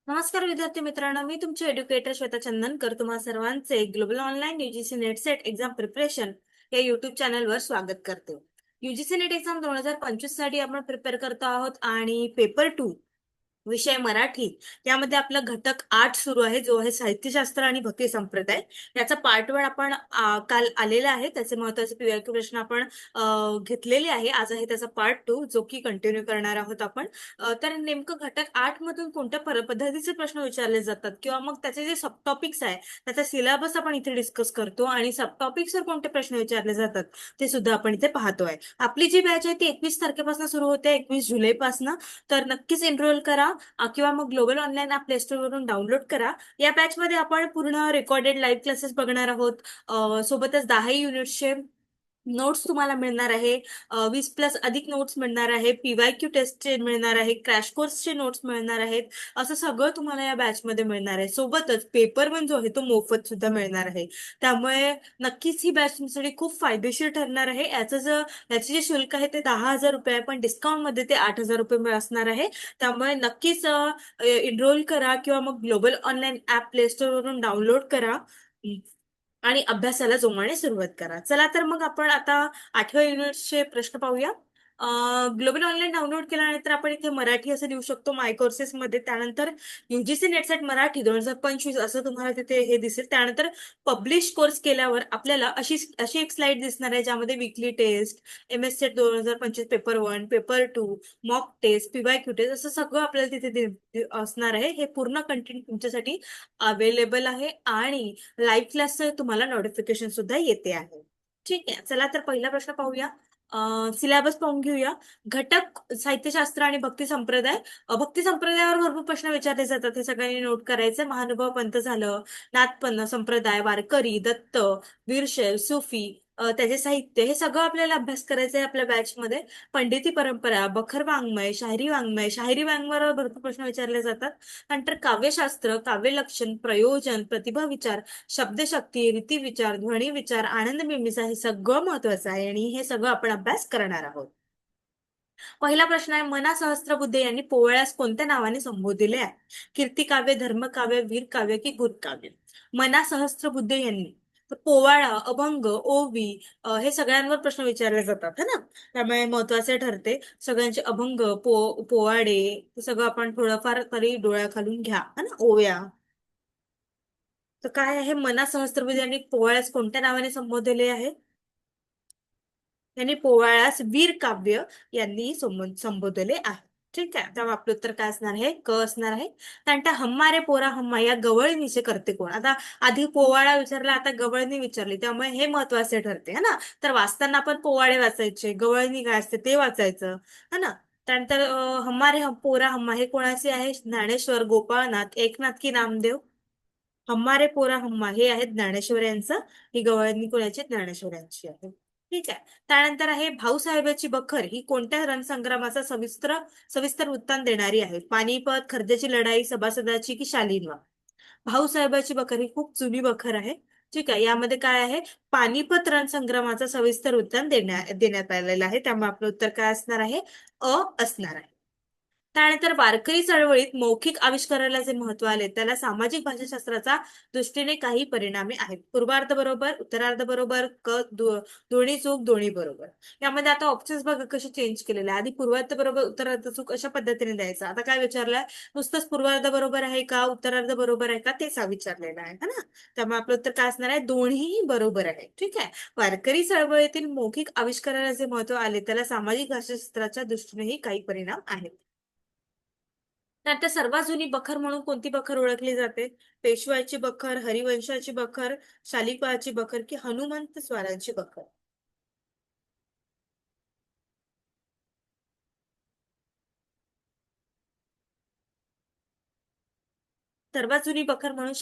नमस्कार विद्यार्थी मित्रांनो, मी तुमचे एज्युकेटर श्वेता चंदनकर तुम्हा सर्वांचे global online UGC net set exam preparation या युट्यूब चॅनलवर स्वागत करते. यूजीसी नेट एक्झाम 2025 साठी आपण प्रिपेअर करतो आहोत आणि पेपर 2 विषय मराठी यामध्ये आपला घटक 8 सुरू आहे, जो आहे साहित्यशास्त्र आणि भक्ती संप्रदाय. याचा पार्ट 1 आपण काल आलेला आहे. त्याचे महत्त्वाचे पीवायक्यू प्रश्न आपण घेतलेले आहे. आज आहे त्याचा पार्ट 2 जो की कंटिन्यू करणार आहोत आपण. तर नेमकं घटक 8 मधून कोणत्या पद्धतीचे प्रश्न विचारले जातात किंवा मग त्याचे जे सब टॉपिक्स आहे त्याचा सिलेबस आपण इथे डिस्कस करतो आणि सब टॉपिक्सवर कोणते प्रश्न विचारले जातात ते सुद्धा आपण इथे पाहतोय. आपली जी बॅच आहे ती 21 तारखेपासून सुरू होते, 21 जुलैपासून. तर नक्कीच एनरोल करा किंवा मग global online app play store वरून डाउनलोड करा. या बॅच मध्ये आपण पूर्ण रेकॉर्डेड लाईव्ह क्लासेस बघणार आहोत. सोबतच 10 युनिट्सचे नोट्स तुम्हाला मिळणार आहे. 20+ अधिक नोट्स मिळणार आहे. पीवायक्यू टेस्टचे मिळणार आहे. क्रॅश कोर्सचे नोट्स मिळणार आहेत. असं सगळं तुम्हाला या बॅच मध्ये मिळणार आहे. सोबतच पेपर 1 जो आहे तो मोफत सुद्धा मिळणार आहे. त्यामुळे नक्कीच ही बॅच तुमच्यासाठी खूप फायदेशीर ठरणार आहे. याचे जे शुल्क आहे ते 10,000 रुपये आहे, पण डिस्काउंट मध्ये ते 8,000 रुपये असणार आहे. त्यामुळे नक्कीच एनरोल करा किंवा मग global online app play store वरून डाउनलोड करा आणि अभ्यासाला जोमाने सुरुवात करा. चला तर मग आपण आता 8व्या युनिटचे प्रश्न पाहूया. ग्लोबल ऑनलाईन डाउनलोड केल्यानंतर आपण इथे मराठी असं लिहू शकतो माय कोर्सेस मध्ये. त्यानंतर यूजीसी नेटसेट मराठी 2025 असं तुम्हाला तिथे हे दिसेल. त्यानंतर पब्लिश कोर्स केल्यावर आपल्याला अशी अशी एक स्लाइड दिसणार आहे, ज्यामध्ये weekly test, MS set 2025 paper 1, paper 2, mock test, PYQ test असं सगळं आपल्याला तिथे असणार आहे. हे पूर्ण कंटेंट तुमच्यासाठी अवेलेबल आहे आणि लाईव्ह क्लासचं तुम्हाला नोटिफिकेशन सुद्धा येते आहे. ठीक आहे, चला तर पहिला प्रश्न पाहूया. सिलेबस पाहून घेऊया. घटक साहित्यशास्त्र आणि भक्ती संप्रदाय. भक्ती संप्रदायावर भरपूर प्रश्न विचारले जातात, हे सगळ्यांनी नोट करायचं. महानुभाव पंथ झालं, नाथपंथ संप्रदाय, वारकरी, दत्त, वीरशैव, सुफी, त्याचे साहित्य, हे सगळं आपल्याला अभ्यास करायचं आहे आपल्या बॅच मध्ये. पंडिती परंपरा, बखर वाङ्मय, शाहिरी वाङ्मयावर भरपूर प्रश्न विचारले जातात. नंतर काव्यशास्त्र, काव्यलक्षण, प्रयोजन, प्रतिभा विचार, शब्दशक्ती, रीती विचार, ध्वनी विचार, आनंद मिमिसा, हे सगळं महत्वाचं आहे आणि हे सगळं आपण अभ्यास करणार आहोत. पहिला प्रश्न आहे, मना सहस्त्रबुद्धे यांनी पोवाड्यास कोणत्या नावाने संबोधिले आहे? कीर्तिकाव्य, धर्मकाव्य, वीरकाव्य की गुरकाव्य? मना सहस्त्रबुद्धे यांनी. तर पोवाडा, अभंग, ओवी, हे सगळ्यांवर प्रश्न विचारले जातात है ना. त्यामुळे महत्वाचे ठरते. सगळ्यांचे अभंग, पोवाडे, हे सगळं आपण थोडंफार तरी डोळ्याखालून घ्या है ना. ओव्या. तर काय आहे, मना सहस्त्रबुद्धे यांनी पोवाड्यास कोणत्या नावाने संबोधले आहे? यांनी पोवाळ्यास वीर काव्य यांनी संबोधले आहे. ठीक आहे, तेव्हा आपलं उत्तर काय असणार आहे? क असणार आहे. त्यानंतर हम्मा पोरा हम्मा या गवळणीचे करते कोण? आता आधी पोवाडा विचारला, आता गवळणी विचारली, त्यामुळे हे महत्वाचे ठरते है ना. तर वाचताना आपण पोवाडे वाचायचे, गवळणी काय असते ते वाचायचं है ना. त्यानंतर पोरा हम्मा हे कोणाचे आहे? ज्ञानेश्वर, गोपाळनाथ, एकनाथ की नामदेव? हम्मा पोरा हम्मा हे आहेत ज्ञानेश्वर यांचं. ही गवळणी कोणाची? ज्ञानेश्वर यांची आहे. ठीक आहे. त्यानंतर आहे भाऊसाहेबाची बखर ही कोणत्या रणसंग्रामाचा सविस्तर सविस्तर वृत्तांत देणारी आहे? पानिपत, खर्जेची लढाई, सभासदाची की शालिनवा? भाऊसाहेबाची बखर ही खूप जुनी बखर आहे. ठीक आहे, यामध्ये काय आहे? पानिपत रणसंग्रामाचा सविस्तर वृत्तांत देण्यात आलेला आहे. त्यामुळे आपलं उत्तर काय असणार आहे? अ असणार आहे. त्यानंतर वारकरी चळवळीत मौखिक आविष्काराला जे महत्व आले त्याला सामाजिक भाषाशास्त्राचा दृष्टीने काही परिणामी आहेत. पूर्वार्ध बरोबर, उत्तरार्ध बरोबर, दोन्ही चूक, दोन्ही बरोबर. यामध्ये आता ऑप्शन्स बघा कसे चेंज केलेले आहे. आधी पूर्वार्ध बरोबर, उत्तरार्ध चूक अशा पद्धतीने द्यायचं. आता काय विचारलंय? नुसतंच पूर्वार्ध बरोबर आहे का, उत्तरार्ध बरोबर आहे का, तेच विचारलेलं आहे है ना. त्यामुळे आपलं उत्तर काय असणार आहे? दोन्हीही बरोबर आहे. ठीक आहे. वारकरी चळवळीतील मौखिक आविष्काराला जे महत्व आले त्याला सामाजिक भाषाशास्त्राच्या दृष्टीनेही काही परिणाम आहेत. त्यात सर्वात जुनी बखर म्हणून कोणती बखर ओळखली जाते? पेशवाची बखर, हरिवंशाची बखर, शालिवाची बखर की हनुमंत स्वारांची बखर? सर्वात जुनी बखर म्हणून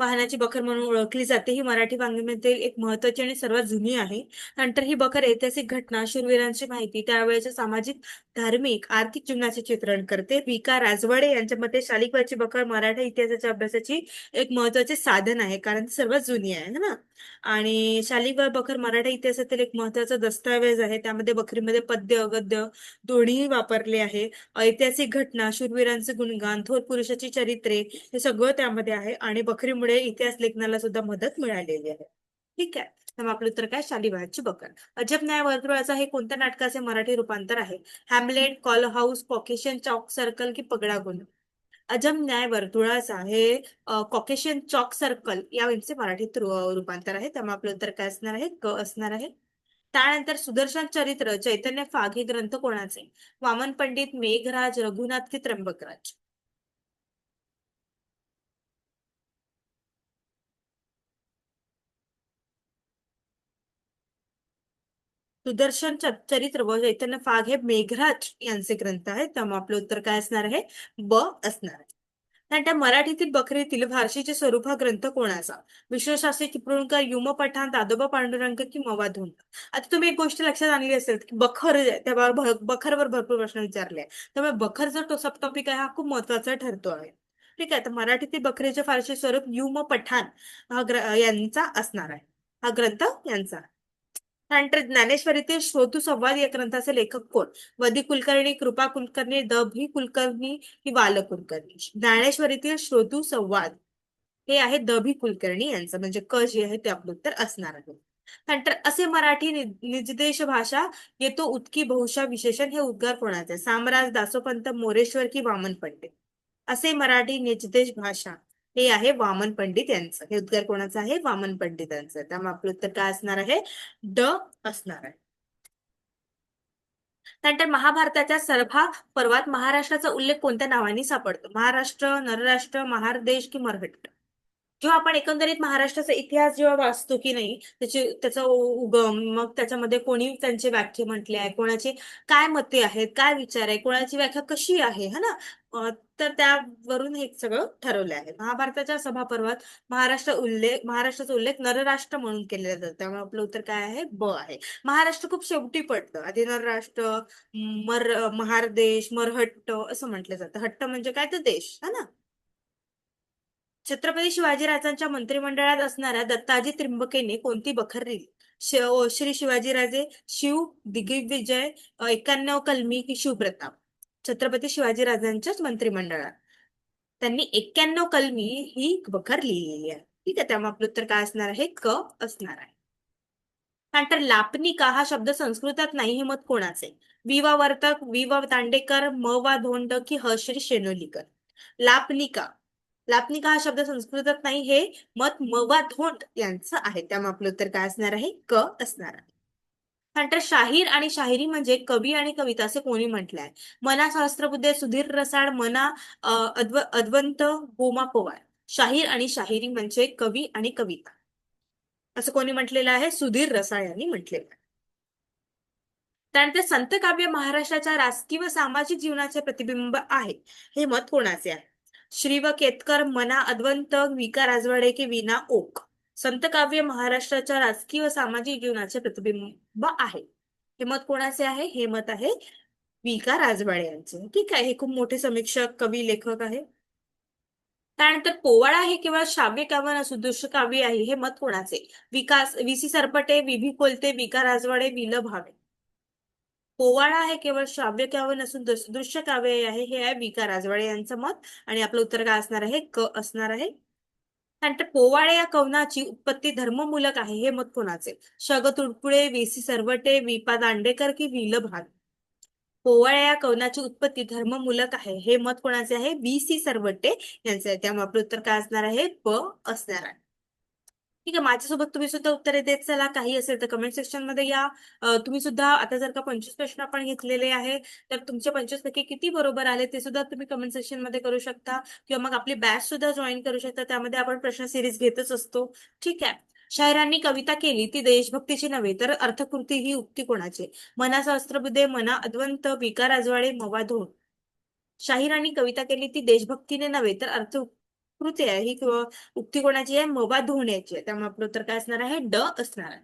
वाहनाची बखर म्हणून ओळखली जाते. ही मराठी वाङ्मयातील एक महत्वाची आणि सर्वात जुनी आहे. नंतर ही बखर ऐतिहासिक घटना, शूरवीरांची माहिती, त्यावेळेच्या सामाजिक, धार्मिक, आर्थिक जीवनाचे चित्रण करते. वि. राजवाडे यांच्या मते शालिकवाची बखर मराठा इतिहासाच्या अभ्यासाची एक महत्वाचे साधन आहे, कारण ती सर्वात जुनी आहे है ना. आणि शालिकवार बखर मराठा इतिहासातील एक महत्वाचा दस्तऐवज आहे. त्यामध्ये बखरीमध्ये पद्य, गद्य दोन्ही वापरले आहे. ऐतिहासिक घटना, शूरवीरांचे गुणगान, थोर पुरुषाची चरित्रे हे सगळं त्यामध्ये आहे. आणि बखरीमुळे इतिहास लेखनाला सुद्धा मदत मिळालेली आहे. ठीक आहे. तर मग आपलं उत्तर काय? शालिवाहनची बखर. अजब न्याय वर्तुळाचा हे कोणत्या नाटकाचे मराठी रूपांतर आहे? हॅमलेट, कॉल हाऊस, कॉकेशियन चौक सर्कल की पगडा गुण? अजब न्याय वर्तुळाचा हे कॉकेशियन चॉक सर्कल यांचे मराठीत रूपांतर आहे. त्यामुळे आपलं उत्तर काय असणार आहे? क असणार आहे. त्यानंतर सुदर्शन चरित्र, चैतन्य फाग हे ग्रंथ कोणाचे? वामन पंडित, मेघराज, रघुनाथ की त्र्यंबकराज? सुदर्शन चरित्र व चैतन्य फाग हे मेघराज यांचे ग्रंथ आहेत. त्यामुळे आपलं उत्तर काय असणार आहे? ब असणार आहे. त्यानंतर मराठीतील बखरीतील फारशीचे स्वरूप हा ग्रंथ कोणाचा? विश्वशास्त्री चिपळूणकर, युम पठाण, दादोबा पांडुरंग की मवाधून? आता तुम्ही एक गोष्ट लक्षात आणली असेल की बखर त्यावर बखरवर भरपूर प्रश्न विचारले. त्यामुळे बखर जो तो सब टॉपिक आहे हा खूप महत्वाचा ठरतो आहे. ठीक आहे. तर मराठीतील बखरीचे फारशी स्वरूप युम पठाण हा यांचा असणार आहे. हा ग्रंथ यांचा. त्यानंतर ज्ञानेश्वरीतील श्रोतू संवाद या ग्रंथाचे लेखक कोण? वदी कुलकर्णी, कृपा कुलकर्णी, द भी कुलकर्णी की बाल कुलकर्णी? ज्ञानेश्वरीतील श्रोतू संवाद हे आहे द भी कुलकर्णी यांचं, म्हणजे क जे आहे ते आपलं उत्तर असणार आहे. त्यानंतर असे मराठी निजदेश भाषा येतो उत्की बहुशा विशेषण हे उद्गार कोणाचे? सामराज, दासोपंत, मोरेश्वर की वामन पंडित? असे मराठी निजदेश भाषा हे आहे वामन पंडित यांचं. हे उद्गार कोणाचं आहे? वामन पंडितांचं. त्यामुळे आपलं उत्तर काय असणार आहे? ड असणार आहे. त्यानंतर महाभारताच्या सर्भा पर्वात महाराष्ट्राचा उल्लेख कोणत्या नावाने सापडतो? महाराष्ट्र, नरराष्ट्र, महारदेश की मरहट्ट? जेव्हा आपण एकंदरीत महाराष्ट्राचा इतिहास जेव्हा वाचतो की नाही, त्याचा उगम, मग त्याच्यामध्ये कोणी त्यांचे व्याख्या म्हटले आहे, कोणाचे काय मते आहेत, काय विचार आहे, कोणाची व्याख्या कशी आहे है ना. तर त्यावरून हे सगळं ठरवले आहे. महाभारताच्या सभापर्वात महाराष्ट्राचा उल्लेख नरराष्ट्र म्हणून केलेला जातो. त्यामुळे आपलं उत्तर काय आहे? ब आहे. महाराष्ट्र खूप शेवटी पडतं. आधी नरराष्ट्र, महारदेश, मरहट्ट असं म्हटलं जातं. हट्ट म्हणजे काय? तर देश है ना. छत्रपती शिवाजीराजांच्या मंत्रिमंडळात असणाऱ्या दत्ताजी त्रिंबकेने कोणती बखर दिली? श्री शिवाजीराजे, शिव, दिग्विजय, 91 कलमी की शिवप्रताप? छत्रपती शिवाजीराजांच्याच मंत्रिमंडळात त्यांनी 91 कलमी ही बखर लिहिलेली आहे. ठीक आहे. त्यामुळे आपलं उत्तर काय असणार आहे? क असणार आहे. त्यानंतर लापनिका हा शब्द संस्कृतात नाही हे मत कोणाचे? वि वा वर्तक, वि वा दांडेकर, म वा धोंड की ह श्री शेनोलीकर? लापनिका लापनिका हा शब्द संस्कृतात नाही हे मत म वा धोंड यांचं आहे. त्यामुळे आपलं उत्तर काय असणार आहे? क असणार आहे. त्यानंतर शाहीर आणि शाहिरी म्हणजे कवी आणि कविता असे कोणी म्हटलंय? मना सहस्त्रबुद्धे, सुधीर रसाळ, मना अद्वंत, गोमा पवार? शाहीर आणि शाहिरी म्हणजे कवी आणि कविता असं कोणी म्हटलेलं आहे? सुधीर रसाळ यांनी म्हटलेलं आहे. त्यानंतर संत काव्य महाराष्ट्राच्या राजकीय व सामाजिक जीवनाचे प्रतिबिंब आहे हे मत कोणाचे आहे? श्री व केतकर, मना अद्वंत, विका राजवाडे की विना ओक? संत काव्य महाराष्ट्राच्या राजकीय व सामाजिक जीवनाचे प्रतिबिंब आहे हे मत कोणाचे आहे? हे मत आहे विका राजवाडे यांचे. ठीक आहे. हे खूप मोठे समीक्षक, कवी, लेखक आहे. त्यानंतर पोवाडा हे केवळ श्राव्य काव्य नसून दृश्य काव्य आहे हे मत कोणाचे? वि. सी. सरपटे, वि. कोलते, विका राजवाडे, वि. ल. भावे? पोवाडा हे केवळ श्राव्य काव्य नसून दृश्य काव्य आहे हे आहे वि. राजवाडे यांचं मत. आणि आपलं उत्तर काय असणार आहे? क असणार आहे. त्यानंतर पोवाडे या कवनाची उत्पत्ती धर्ममूलक आहे हे मत कोणाचे? शग तुडपुळे, वि. सी. सरवटे, वि. दांडेकर की वि. ल. भावे? पोवाडे या कवनाची उत्पत्ती धर्ममूलक आहे हे मत कोणाचे आहे? वि. सी. सरवटे यांचे आहे. त्यामुळे आपलं उत्तर काय असणार आहे? प असणार आहे. ठीक आहे. माझ्यासोबत तुम्ही सुद्धा उत्तरे देत चला. काही असेल तर कमेंट सेक्शन मध्ये या. तुम्ही सुद्धा आता जर का 25 प्रश्न आपण घेतलेले आहे तर तुमचे 25 पैकी किती बरोबर आले ते सुद्धा तुम्ही कमेंट सेक्शन मध्ये करू शकता, किंवा मग आपली बॅच सुद्धा जॉईन करू शकता. त्यामध्ये आपण प्रश्न सिरीज घेतच असतो. ठीक आहे. शायरांनी कविता केली ती देशभक्तीची नव्हे तर अर्थकृती ही उक्ती कोणाची? मना सहस्त्रबुद्धे, मना अद्वंत, विका राजवाडे, मवा धोंड? शाहिरांनी कविता केली ती देशभक्तीने नव्हे तर कृती आहे ही उक्ती कोणाची आहे? मोबा धोण्याची आहे. त्यामुळे आपलं उत्तर काय असणार आहे? ड असणार आहे.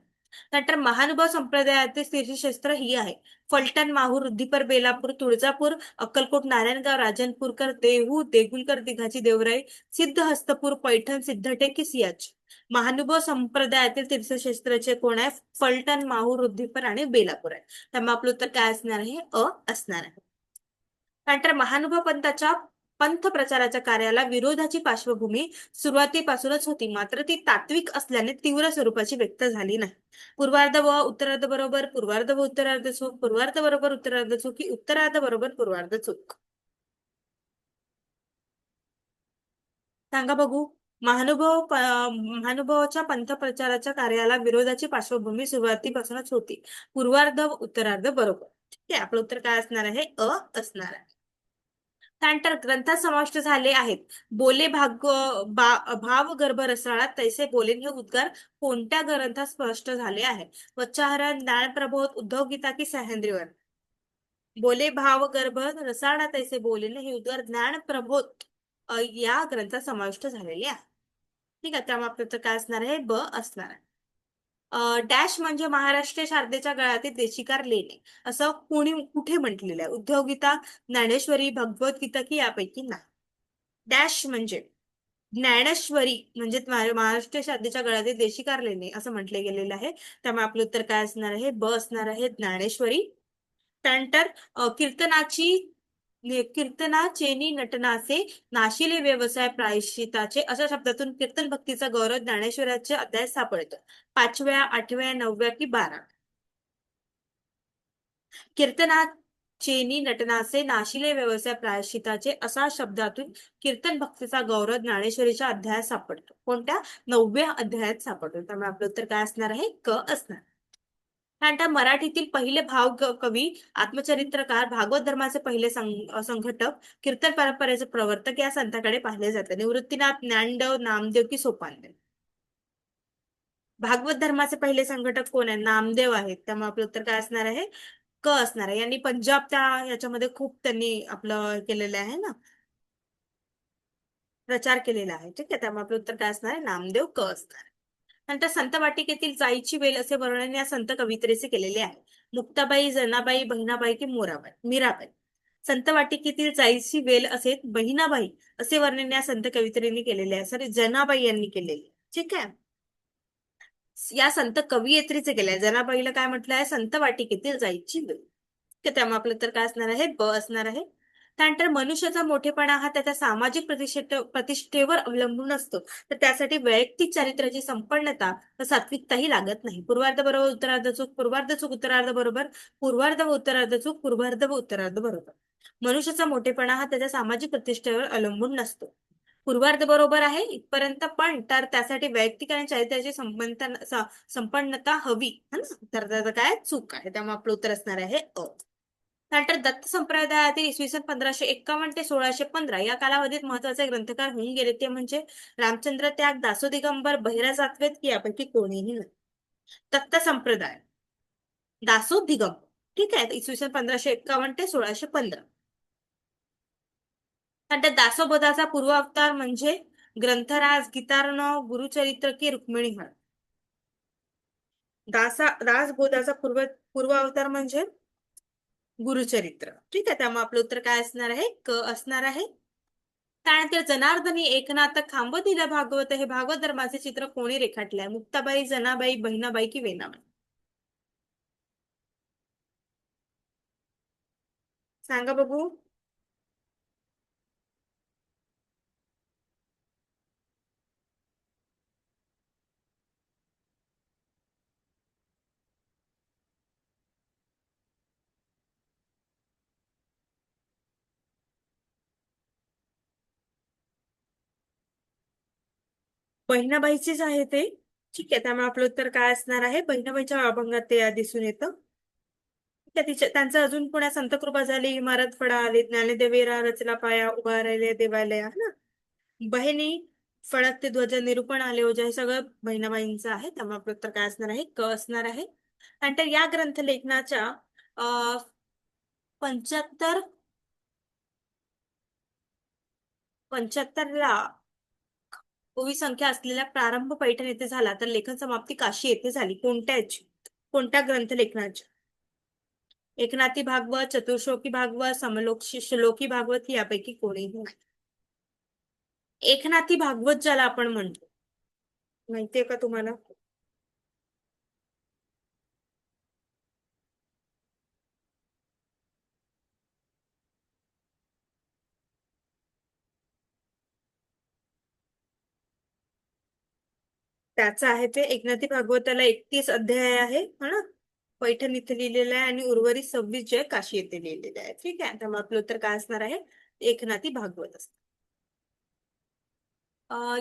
नंतर महानुभाव संप्रदायातील तीर्थक्षेत्र ही आहे. फलटण, माहूर, रुद्दीपर, बेलापूर, तुळजापूर, अक्कलकोट, नारायणगाव, राजनपूरकर, देहू, देगुलकर, दिघाची देवराई, सिद्धहस्तपूर, पैठण, सिद्धटेक की सियाच. महानुभाव संप्रदायातील तीर्थक्षेत्राचे कोण आहे? फलटण, माहूर, रुद्दीपर आणि बेलापूर आहे. त्यामुळे आपलं उत्तर काय असणार आहे? अ असणार आहे. नंतर महानुभाव पंथाच्या पंथ प्रचाराच्या कार्याला विरोधाची पार्श्वभूमी सुरुवातीपासूनच होती, मात्र ती तात्विक असल्याने तीव्र स्वरूपाची व्यक्त झाली नाही. पूर्वार्ध व उत्तरार्ध बरोबर, पूर्वार्ध व उत्तरार्ध चूक, पूर्वार्ध बरोबर उत्तरार्ध चूक की उत्तरार्ध बरोबर पूर्वार्ध चूक? सांगा बघू. महानुभावाच्या पंथ प्रचाराच्या कार्याला विरोधाची पार्श्वभूमी सुरुवातीपासूनच होती. पूर्वार्ध व उत्तरार्ध बरोबर. ठीक आहे, आपलं उत्तर काय असणार आहे? अ असणार आहे. त्यानंतर ग्रंथात समाविष्ट झाले आहेत. बोले भाव गर्भ रसाळा तैसे बोले हे उद्गार कोणत्या ग्रंथात स्पष्ट झाले आहे? वच्चाहरण, ज्ञानप्रबोध, उद्धव गीता की सह्याद्रीवर? बोले भाव गर्भ रसाळा तैसे बोले हे उद्गार ज्ञानप्रबोध या ग्रंथात समाविष्ट झालेले आहे. ठीक आहे, त्यामुळे आपलं उत्तर काय असणार आहे? ब असणार आहे. डॅश म्हणजे महाराष्ट्र शारदेच्या गळ्यातील देशिकार लेणे असं कोणी कुठे म्हटलेलं आहे? उद्धव गीता, ज्ञानेश्वरी, भगवद्गीता की यापैकी नाही. डॅश म्हणजे ज्ञानेश्वरी म्हणजे महाराष्ट्र शारदेच्या गळ्यातील देशिकार लेणे असं म्हटले गेलेलं आहे. त्यामुळे आपलं उत्तर काय असणार आहे? ब असणार आहे, ज्ञानेश्वरी. त्यानंतर कीर्तनाचेनी नटनाचे नाशिले व्यवसाय प्रायश्चिताचे अशा शब्दातून कीर्तन भक्तीचा गौरव ज्ञानेश्वराचे अध्याय सापडतो. 5व्या, 8व्या, 9व्या की 12? कीर्तनाचेनी नटनाचे नाशिले व्यवसाय प्रायश्चिताचे असा शब्दातून कीर्तन भक्तीचा गौरव ज्ञानेश्वरीच्या अध्यायात सापडतो. कोणत्या? 9व्या अध्यायात सापडतो. त्यामुळे आपलं उत्तर काय असणार आहे? क असणार. त्यानंतर मराठीतील पहिले कवी, आत्मचरित्रकार, भागवत धर्माचे पहिले संघटक, कीर्तन परंपरेचे प्रवर्तक या संतांकडे पाहिले जाते. निवृत्तीनाथ, ज्ञानदेव, नामदेव की सोपानदेव? भागवत धर्माचे पहिले संघटक कोण आहे? नामदेव आहेत. त्यामुळे आपलं उत्तर काय असणार आहे? क असणार आहे. यांनी पंजाब त्या याच्यामध्ये खूप त्यांनी आपलं केलेलं आहे ना, प्रचार केलेला आहे. ठीक आहे, त्यामुळे आपलं उत्तर काय असणार आहे? नामदेव क असणार आहे. नंतर संत वाटिकेतील जाईची वेल असे वर्णन या संत कवित्रेचे केलेले आहे. मुक्ताबाई, जनाबाई, बहिणाबाई की मीराबाई? संत वाटिकेतील जाईची वेल असे बहिणाबाई असे वर्णन या संत कवित्रीने केलेले आहे. सॉरी, जनाबाई यांनी केलेले. ठीक आहे, या संत कवयित्रीचे केले आहे. जनाबाईला काय म्हटलं आहे? संत वाटिकेतील जाईची वेल. तर त्यामुळे आपलं तर काय असणार आहे? ब असणार आहे. त्यानंतर मनुष्याचा मोठेपणा हा त्याच्या सामाजिक प्रतिष्ठेवर अवलंबून असतो, तर त्यासाठी वैयक्तिक चारित्र्याची संपन्नता व सात्विकताही लागत नाही. पूर्वार्ध बरोबर उत्तरार्ध चूक, पूर्वार्ध चूक उत्तरार्ध बरोबर, पूर्वार्ध व उत्तरार्ध चूक, पूर्वार्ध व उत्तरार्ध बरोबर. मनुष्याचा मोठेपणा हा त्याच्या सामाजिक प्रतिष्ठेवर अवलंबून नसतो. पूर्वार्ध बरोबर आहे इथपर्यंत, पण तर त्यासाठी वैयक्तिक आणि चारित्र्याची संपन्नता हवी है ना, तर त्याचं काय चूक आहे. त्यामुळे आपलं उत्तर असणार आहे अ. त्यानंतर दत्त संप्रदायातील इसवी सन 1551 ते 1615 या कालावधीत महत्वाचे ग्रंथकार होऊन गेले ते म्हणजे रामचंद्र त्याग, दासो दिगंबर, बहिरा जातवेद की यापैकी कोणीही नाही. दत्त संप्रदाय, दासो दिगंबर. ठीक आहे, इसवी सन 1551 ते 1615. त्यानंतर दासोबोधाचा पूर्व अवतार म्हणजे ग्रंथराज, गीतार्णव, गुरुचरित्र की रुक्मिणी हर? दासबोधाचा पूर्व अवतार म्हणजे गुरुचरित्र. ठीक आहे, त्यामुळे आपलं उत्तर काय असणार आहे? क असणार आहे. त्यानंतर जनार्दनी एकनाथ खांबतीला भागवत हे भागवत धर्माचे चित्र कोणी रेखाटले? मुक्ताबाई, जनाबाई, बहिणाबाई की वेणाबाई? सांगा बघू. बहिणाबाईचीच आहे ते. ठीक आहे, त्यामुळे आपलं उत्तर काय असणार आहे? बहिणाबाईच्या अभंगात ते दिसून येतं. ठीक आहे, त्यांचं अजून पुन्हा संतकृपा झाली, इमारत फळा आली, ज्ञानदेवेरा रचला पाया, उभा राहिले देवालया है ना, बहिणी फळकते ध्वज, निरूपण आले ओझे, हे सगळं बहिणाबाईंचं आहे. त्यामुळे आपलं उत्तर काय असणार आहे? क असणार आहे. त्यानंतर या ग्रंथ लेखनाच्या 75 75 ओवी संख्या असलेल्या प्रारंभ पैठण येथे झाला तर लेखन समाप्ती काशी येथे झाली. कोणत्या ग्रंथ लेखनाची? एकनाथी भागवत, चतुश्लोकी भागवत, श्लोकी भागवत यापैकी कोणीही नाही. एकनाथी भागवत ज्याला आपण म्हणतो, माहितीये का तुम्हाला? त्याचं आहे ते एकनाथी भागवताला 31 अध्याय आहे हा ना. पैठण इथे लिहिलेलं आहे आणि उर्वरित 26 जे आहे काशी येथे लिहिलेले आहे. ठीक आहे, त्यामुळे आपलं उत्तर काय असणार आहे? एकनाथी भागवत असणार.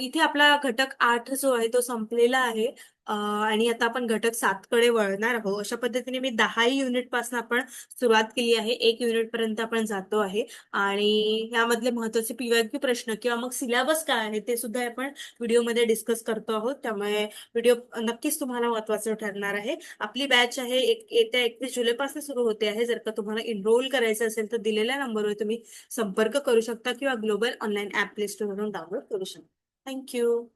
इथे आपला घटक 8 जो आहे तो संपलेला आहे. आणि आता आपण घटक 7 कडे वळणार आहोत. अशा पद्धतीने मी 10 युनिट पासून आपण सुरुवात केली आहे. 1 युनिट पर्यंत आपण जातो आहे. आणि यामधले महत्वाचे पीवायक्यू प्रश्न किंवा मग सिलेबस काय आहे ते सुद्धा आपण व्हिडिओमध्ये डिस्कस करतो आहोत. त्यामुळे व्हिडिओ नक्कीच तुम्हाला महत्वाचं ठरणार आहे. आपली बॅच आहे येत्या 31 जुलैपासून सुरू होते आहे. जर का तुम्हाला एनरोल करायचं असेल तर दिलेल्या नंबरवर तुम्ही संपर्क करू शकता किंवा ग्लोबल ऑनलाईन ऍप प्ले स्टोअरवरून डाउनलोड करू शकता. Thank you.